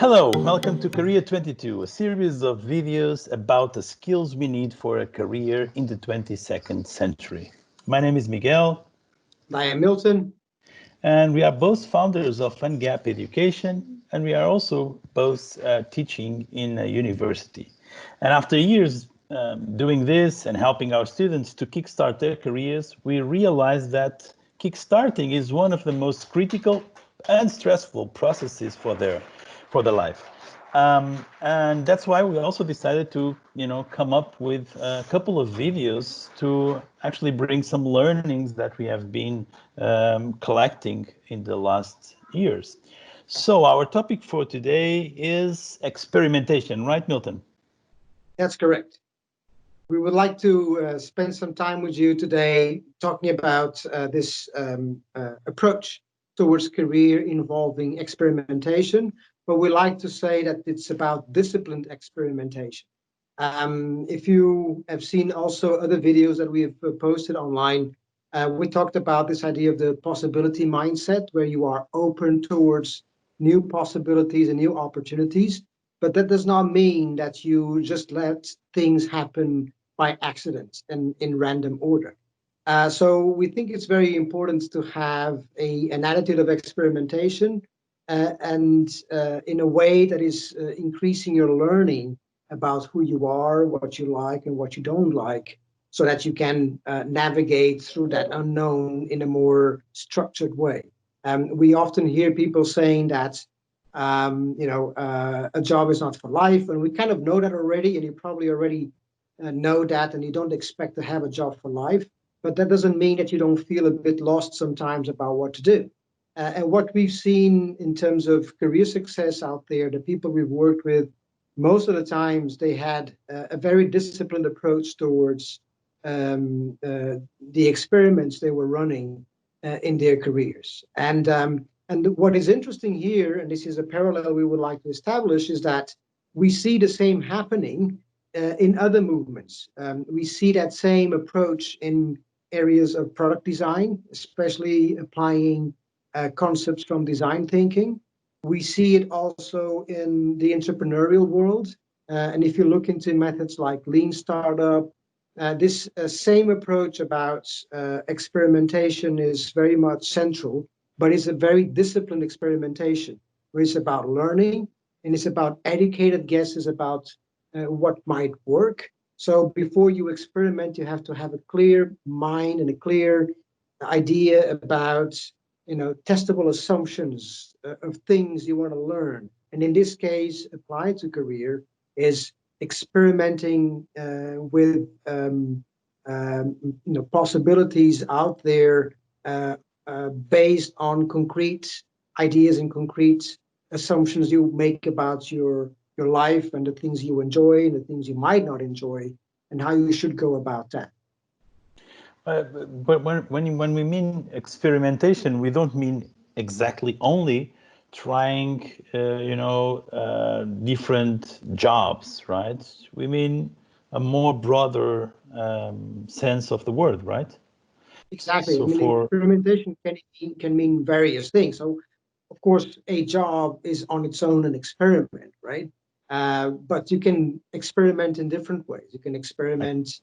Hello, welcome to CAREER22, a series of videos about the skills we need for a career in the 22nd century. My name is Miguel. I am Milton. And we are both founders of Ungap Education, and we are also both teaching in a university. And after years doing this and helping our students to kickstart their careers, we realized that kickstarting is one of the most critical and stressful processes for their life. And that's why we also decided to, come up with a couple of videos to actually bring some learnings that we have been collecting in the last years. So our topic for today is experimentation, right, Milton? That's correct. We would like to spend some time with you today talking about this approach towards career involving experimentation, but we like to say that it's about disciplined experimentation. If you have seen also other videos that we have posted online, we talked about this idea of the possibility mindset, where you are open towards new possibilities and new opportunities, but that does not mean that you just let things happen by accident and in random order. So we think it's very important to have an attitude of experimentation and in a way that is increasing your learning about who you are, what you like and what you don't like, so that you can navigate through that unknown in a more structured way. We often hear people saying that a job is not for life, and we kind of know that already, and you probably already know that, and you don't expect to have a job for life, but that doesn't mean that you don't feel a bit lost sometimes about what to do. And what we've seen in terms of career success out there, the people we've worked with, most of the times they had a very disciplined approach towards the experiments they were running in their careers. And what is interesting here, and this is a parallel we would like to establish, is that we see the same happening in other movements. We see that same approach in areas of product design, especially applying concepts from design thinking. We see it also in the entrepreneurial world. And if you look into methods like lean startup, this same approach about experimentation is very much central, but it's a very disciplined experimentation, where it's about learning and it's about educated guesses about what might work. So before you experiment, you have to have a clear mind and a clear idea about testable assumptions of things you want to learn. And in this case, applied to career is experimenting with possibilities out there based on concrete ideas and concrete assumptions you make about your life and the things you enjoy and the things you might not enjoy, and how you should go about that. But when we mean experimentation, we don't mean exactly only trying, different jobs, right? We mean a more broader sense of the word, right? Exactly. So experimentation can mean various things. So, of course, a job is on its own an experiment, right? But you can experiment in different ways. You can experiment.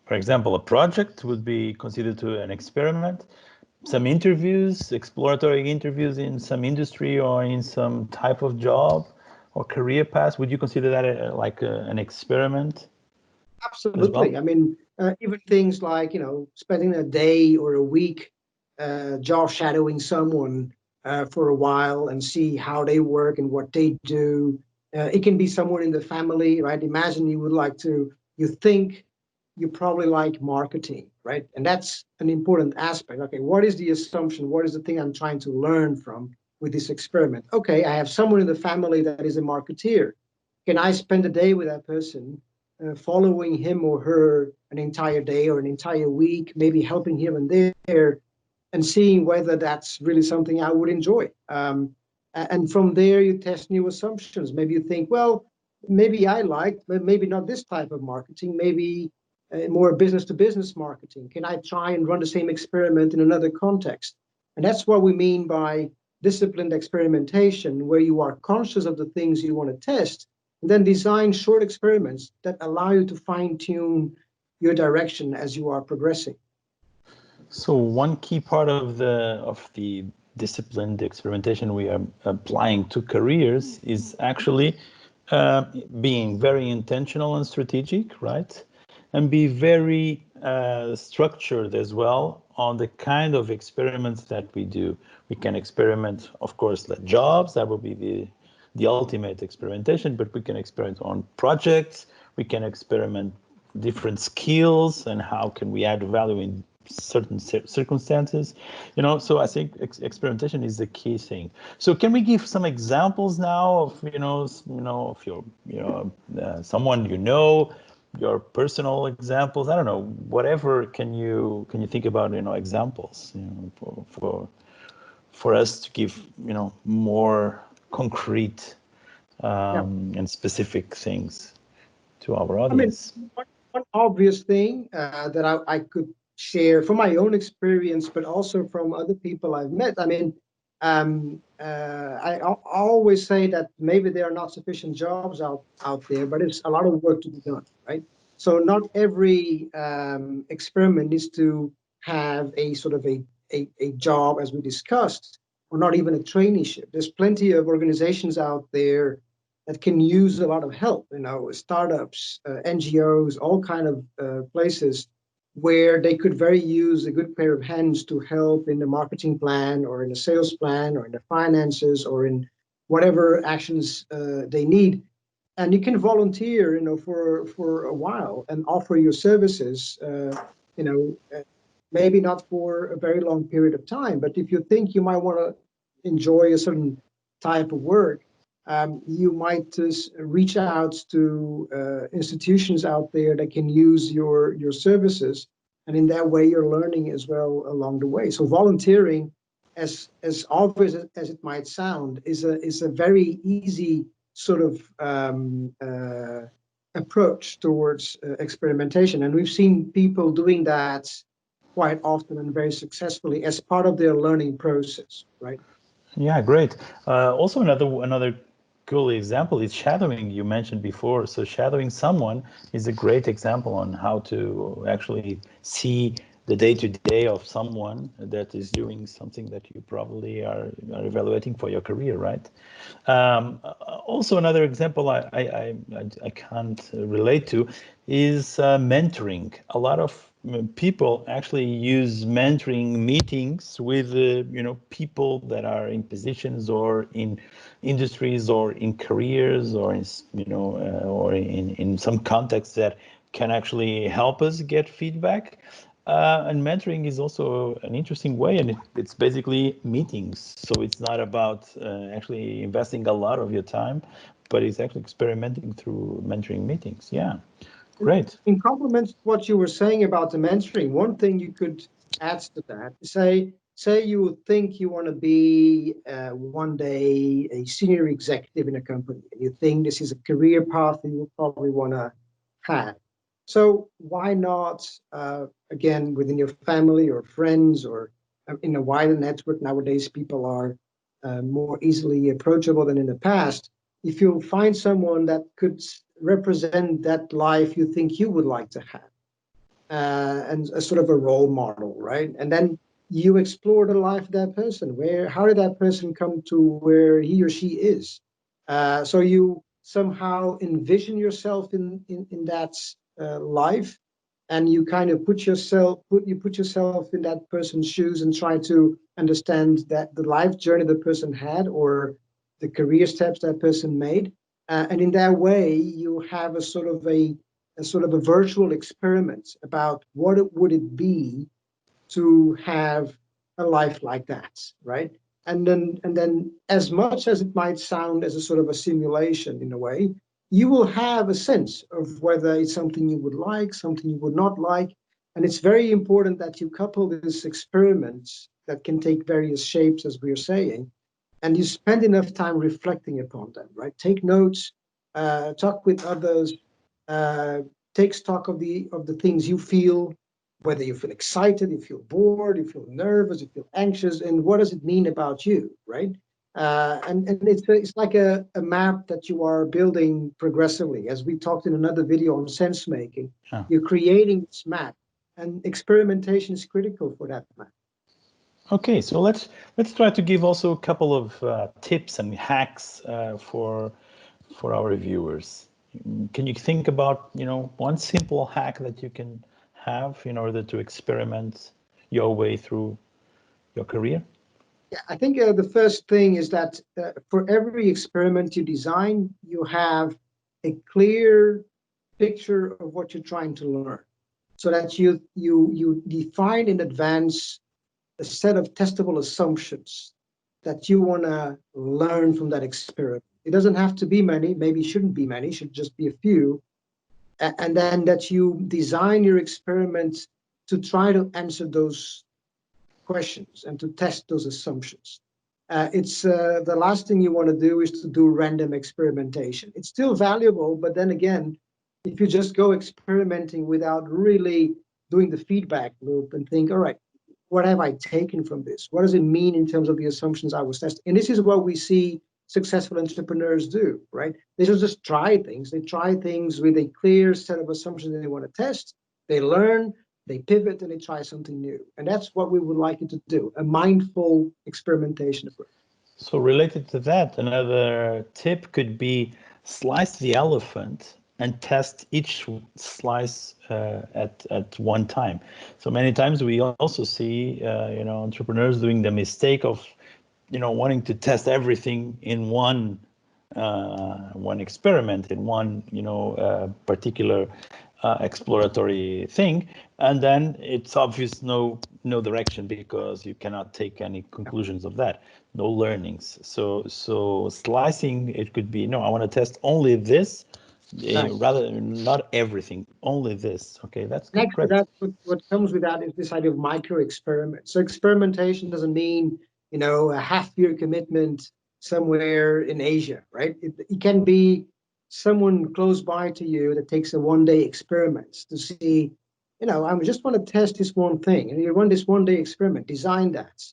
For example, a project would be considered an experiment. Some interviews, exploratory interviews in some industry or in some type of job or career path, would you consider that an experiment? Absolutely. Well? I mean, even things like, spending a day or a week job shadowing someone for a while and see how they work and what they do. It can be someone in the family, right? Imagine you think you probably like marketing, right? And that's an important aspect. Okay, what is the assumption? What is the thing I'm trying to learn from with this experiment? Okay, I have someone in the family that is a marketeer. Can I spend a day with that person, following him or her an entire day or an entire week, maybe helping here and there, and seeing whether that's really something I would enjoy? And from there, you test new assumptions. Maybe you think, well, maybe I like, but maybe not this type of marketing, maybe more business-to-business marketing. Can I try and run the same experiment in another context? And that's what we mean by disciplined experimentation, where you are conscious of the things you want to test, and then design short experiments that allow you to fine-tune your direction as you are progressing. So one key part of the disciplined experimentation we are applying to careers is actually being very intentional and strategic, right? And be very structured as well on the kind of experiments that we do. We can experiment, of course, like jobs, that will be the ultimate experimentation, but we can experiment on projects, we can experiment different skills and how can we add value in certain circumstances, you know. So I think experimentation is the key thing. So can we give some examples now of of your someone your personal examples? I don't know, whatever. Can you think about examples for us to give more concrete and specific things to our audience? I mean, one obvious thing that I could share from my own experience, but also from other people I've met. I mean, I always say that maybe there are not sufficient jobs out there, but it's a lot of work to be done, right? So not every experiment needs to have a sort of a job, as we discussed, or not even a traineeship. There's plenty of organizations out there that can use a lot of help, startups, NGOs, all kind of places where they could very use a good pair of hands to help in the marketing plan or in the sales plan or in the finances or in whatever actions they need. And you can volunteer, for a while and offer your services, maybe not for a very long period of time, but if you think you might want to enjoy a certain type of work, you might reach out to institutions out there that can use your services, and in that way you're learning as well along the way. So volunteering, as obvious as it might sound, is a very easy sort of approach towards experimentation, and we've seen people doing that quite often and very successfully as part of their learning process, right? Yeah, great. Also, another cool example is shadowing, you mentioned before. So shadowing someone is a great example on how to actually see the day-to-day of someone that is doing something that you probably are evaluating for your career, right? Also, another example I can't relate to is mentoring. A lot of people actually use mentoring meetings with people that are in positions or in industries or in careers or in or in some context that can actually help us get feedback. And mentoring is also an interesting way, and it's basically meetings. So it's not about actually investing a lot of your time, but it's actually experimenting through mentoring meetings. Yeah, great. In complement to what you were saying about the mentoring, one thing you could add to that, say you think you want to be one day a senior executive in a company, and you think this is a career path that you probably want to have. So why not, again, within your family or friends or in a wider network? Nowadays, people are more easily approachable than in the past. If you find someone that could represent that life you think you would like to have, and a sort of a role model, right? And then you explore the life of that person. How did that person come to where he or she is? So you somehow envision yourself in that life, and you kind of put yourself in that person's shoes and try to understand that the life journey the person had or the career steps that person made, and in that way you have a sort of a virtual experiment about what would it be to have a life like that, right? And then as much as it might sound as a sort of a simulation in a way, you will have a sense of whether it's something you would like, something you would not like. And it's very important that you couple these experiments that can take various shapes, as we are saying, and you spend enough time reflecting upon them, right? Take notes, talk with others, take stock of the things you feel, whether you feel excited, you feel bored, you feel nervous, you feel anxious, and what does it mean about you, right? And it's like a map that you are building progressively. As we talked in another video on sense making, you're creating this map, and experimentation is critical for that map. Okay, so let's try to give also a couple of tips and hacks for our viewers. Can you think about, you know, one simple hack that you can have in order to experiment your way through your career? Yeah, I think the first thing is that for every experiment you design, you have a clear picture of what you're trying to learn, so that you define in advance a set of testable assumptions that you want to learn from that experiment. It doesn't have to be many, maybe shouldn't be many, should just be a few. And then that you design your experiments to try to answer those questions and to test those assumptions. It's the last thing you want to do is to do random experimentation. It's still valuable, but then again, if you just go experimenting without really doing the feedback loop and think, all right, what have I taken from this? What does it mean in terms of the assumptions I was testing? And this is what we see successful entrepreneurs do, right? They just try things. They try things with a clear set of assumptions that they want to test. They learn, they pivot, and they try something new. And that's what we would like you to do, a mindful experimentation approach. So related to that, another tip could be slice the elephant and test each slice at one time. So many times we also see, you know, entrepreneurs doing the mistake of, you know, wanting to test everything in one experiment, in one, you know, particular exploratory thing, and then it's obvious no direction, because you cannot take any conclusions of that, no learnings. So slicing, it could be, no, I want to test only this, rather not everything, only this. Okay, that's good. Next to that, what comes with that is this idea of micro experiments. So experimentation doesn't mean, you know, a half-year commitment somewhere in Asia, right? It can be someone close by to you that takes a one-day experiment to see, you know, I just want to test this one thing. And you run this one-day experiment, design that,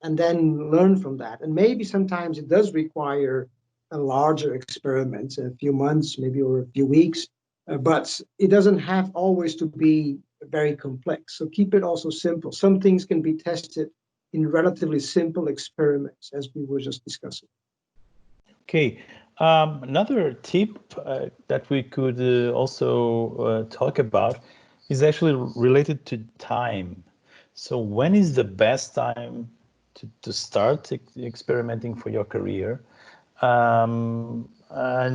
and then learn from that. And maybe sometimes it does require a larger experiment, a few months, maybe, or a few weeks. But it doesn't have always to be very complex. So keep it also simple. Some things can be tested in relatively simple experiments, as we were just discussing. Okay. Another tip that we could also talk about is actually related to time. So when is the best time to start experimenting for your career? And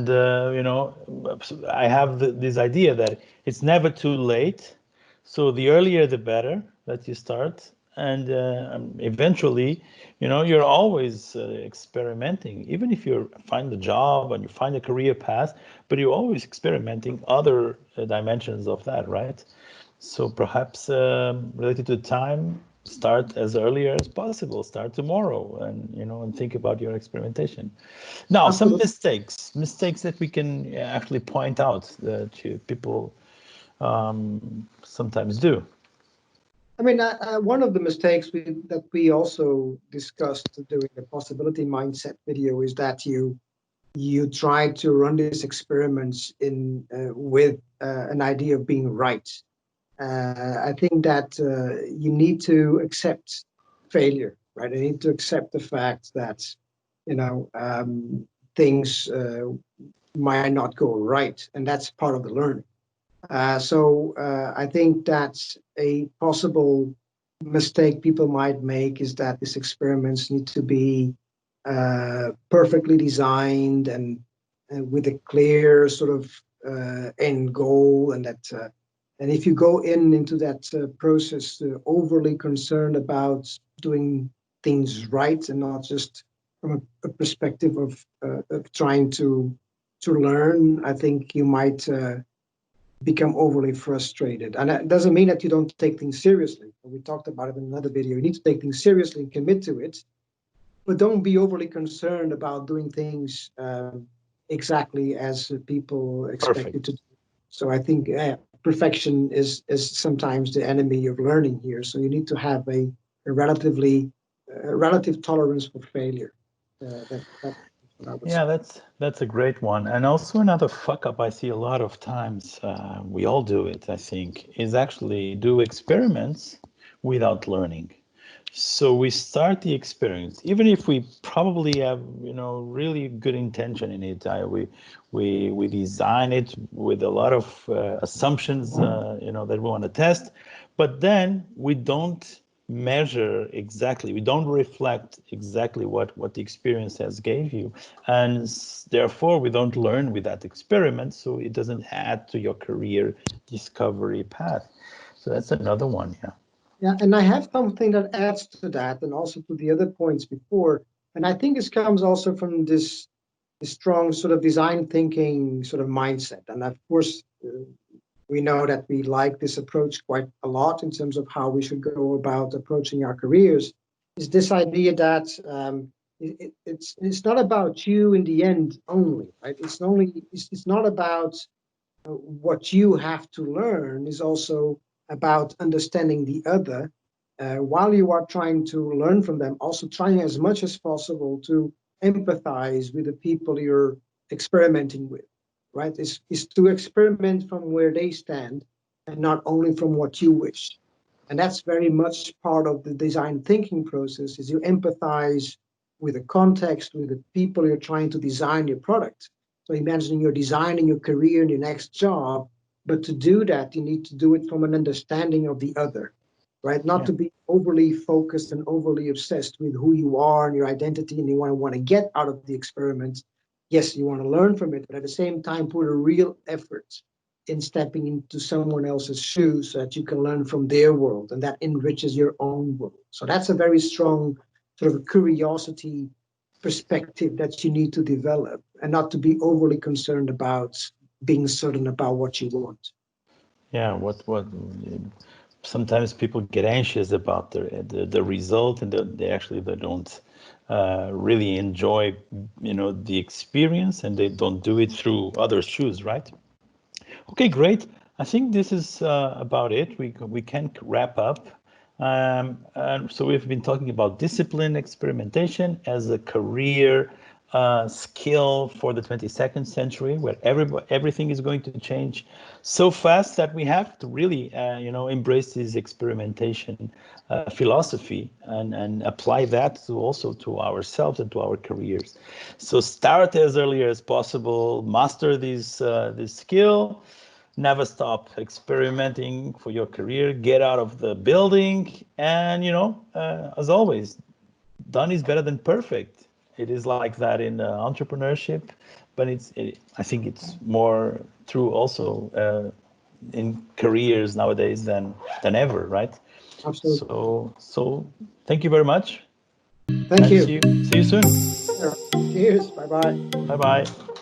you know, I have this idea that it's never too late. So the earlier the better that you start, and eventually, you know, you're always experimenting. Even if you find a job and you find a career path, but you're always experimenting other dimensions of that, right? So perhaps related to time, start as earlier as possible. Start tomorrow, and you know, and think about your experimentation. Now, some mistakes that we can actually point out that people sometimes do. I mean, one of the mistakes that we also discussed during the possibility mindset video is that you try to run these experiments in with an idea of being right. I think that you need to accept failure, right? You need to accept the fact that, you know, things might not go right, and that's part of the learning. So I think that's a possible mistake people might make, is that these experiments need to be perfectly designed and with a clear sort of end goal, and that and if you go into that process overly concerned about doing things right and not just from a perspective of trying to learn, I think you might become overly frustrated. And that doesn't mean that you don't take things seriously. We talked about it in another video. You need to take things seriously and commit to it, but don't be overly concerned about doing things exactly as people expect you to do. So I think perfection is sometimes the enemy of learning here. So you need to have a relative tolerance for failure. That's what I would say. Yeah, that's a great one. And also another fuck up I see a lot of times, we all do it, I think, is actually do experiments without learning. So we start the experience, even if we probably have, really good intention in it. We design it with a lot of assumptions, that we want to test, but then we don't measure exactly, we don't reflect exactly what the experience has gave you, and therefore we don't learn with that experiment, so it doesn't add to your career discovery path. So that's another one. Yeah, and I have something that adds to that, and also to the other points before. And I think this comes also from this strong sort of design thinking sort of mindset. And of course, we know that we like this approach quite a lot in terms of how we should go about approaching our careers. Is this idea that it's not about you in the end only, right? It's not about what you have to learn. Is also about understanding the other, while you are trying to learn from them, also trying as much as possible to empathize with the people you're experimenting with, right? Is to experiment from where they stand and not only from what you wish. And that's very much part of the design thinking process, is you empathize with the context, with the people you're trying to design your product. So imagine you're designing your career and your next job, but to do that, you need to do it from an understanding of the other, right? Not to be overly focused and overly obsessed with who you are and your identity and you want to get out of the experiment. Yes, you want to learn from it, but at the same time, put a real effort in stepping into someone else's shoes so that you can learn from their world, and that enriches your own world. So that's a very strong sort of curiosity perspective that you need to develop, and not to be overly concerned about being certain about what you want. Yeah, what sometimes people get anxious about the result, and they don't really enjoy, the experience, and they don't do it through others' shoes, right? Okay, great. I think this is about it. We can wrap up. And so we've been talking about discipline experimentation as a career skill for the 22nd century, where everything is going to change so fast that we have to really, embrace this experimentation philosophy and apply that also to ourselves and to our careers. So start as early as possible, master this skill. Never stop experimenting for your career. Get out of the building, and as always, done is better than perfect. It is like that in entrepreneurship, but I think it's more true also in careers nowadays than ever, right? Absolutely. So thank you very much. Thank And you. see you soon. Cheers. Bye bye. Bye bye.